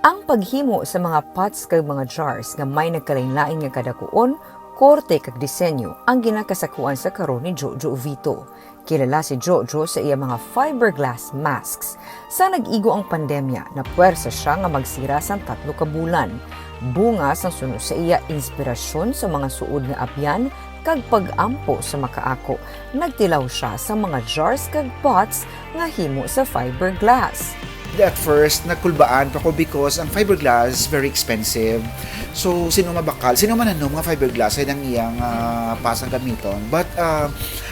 Ang paghimo sa mga pots kag mga jars nga may nagkalain-lain nga kadakuon, korte kag disenyo ang ginakasakuan sa karon ni Jojo Vito. Kilala si Jojo sa iya mga fiberglass masks. Sa nag-igo ang pandemya, napuwersa siya nga magsira sang 3 ka bulan. Bunga sang sunod sa iya inspirasyon sa mga suod nga abyan kag pag-ampo sa makaako. Nagtilaw siya sa mga jars kag pots nga himo sa fiberglass. At first, nagkulbaan pa ko because ang fiberglass very expensive. So, sino mabakal, sino mananom nga fiberglass ay nang iyang pasang gamiton. But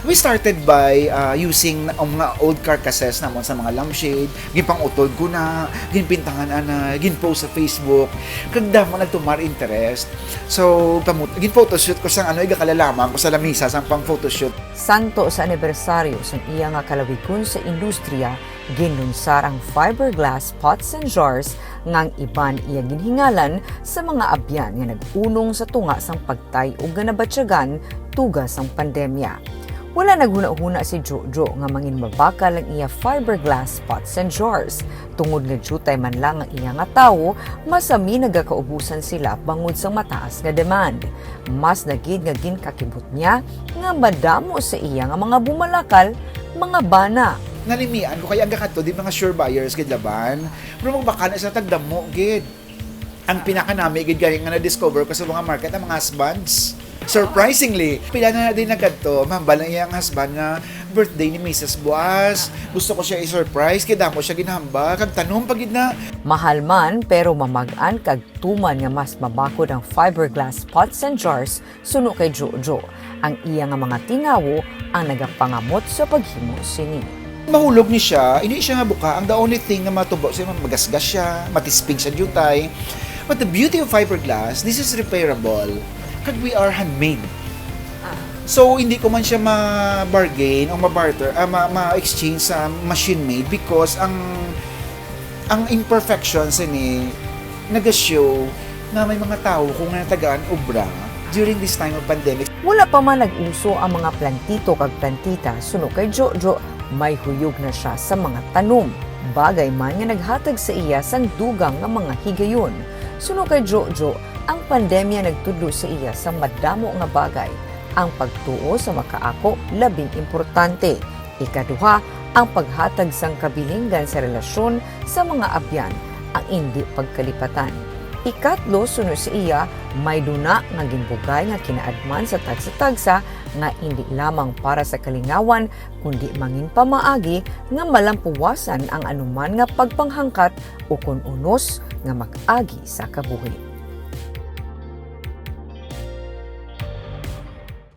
we started by using ang mga old carcasses namon sa mga lampshade, ginpang utod ko na, ginpintangan na, ginpost sa Facebook. Kagda mo nagtumar interest. So, ginphotoshoot ko sang igakalalaman ko sa lamisa sang pang photoshoot. Santo sa anibersaryo sa iya nga kalawigon sa industriya, ginunsar ang fiberglass pots and jars ngang iban iya ginhingalan sa mga abyan nga nag-unong sa tunga sang pagtay ug nga nabatsyagan tugas ang pandemya. Wala naghuna-huna si Jojo nga mangin mabakal ang iya fiberglass pots and jars. Tungod nga jutay man lang ang iya nga tawo, masami nagakaubusan sila bangod sa mataas nga demand. Mas nagid nga ginkakibot niya nga madamo sa iya nga mga bumalakal, mga bana. Nalimian ko kaya ang gakato di mga sure buyers gid laban pero magbaka na sa tagdamo gid ang pinakanami gid gani nga na-discover ko sa mga market ang mga husbands surprisingly pila na din nagadto mambal ang iyang husband nga birthday ni Mrs. Buas gusto ko siya i-surprise kay damo siya ginhamba kag tanom pagid na mahal man pero mamag-an kag tuman nga mas mabakod ang fiberglass pots and jars suno kay Jojo ang iya nga mga tingawo ang nagapangamot sa paghimo sini. Mahulog ni siya, hindi siya nga buka. Ang the only thing na matubo siya, magasgas siya, matispig siya jutay. But the beauty of fiberglass, this is repairable. Kag we are handmade. So, hindi ko man siya ma-bargain o ma-barter, ma-exchange sa machine-made because ang imperfections ni nag-show na may mga tao kung natagaan obra during this time of pandemic. Wala pa man nag-uso ang mga plantito kag plantita suno kay Jojo, may huyog na siya sa mga tanom. Bagay man nga naghatag sa iya sang dugang nga mga higayon. Suno kay Jojo, ang pandemya nagtudlo sa iya sa madamo nga bagay. Ang pagtuo sa makaako labing importante. Ikaduha, ang paghatag sang kabilinggan sa relasyon sa mga abyan, ang hindi pagkalipatan. Ikatlo, suno sa iya, may duna nga ginbugay nga kinaadman sa tagsa-tagsa nga hindi lamang para sa kalingawan kundi mangin pamaagi nga malampuwasan ang anuman nga pagpanghangkat o kun unos nga mag-agi sa kabuhi.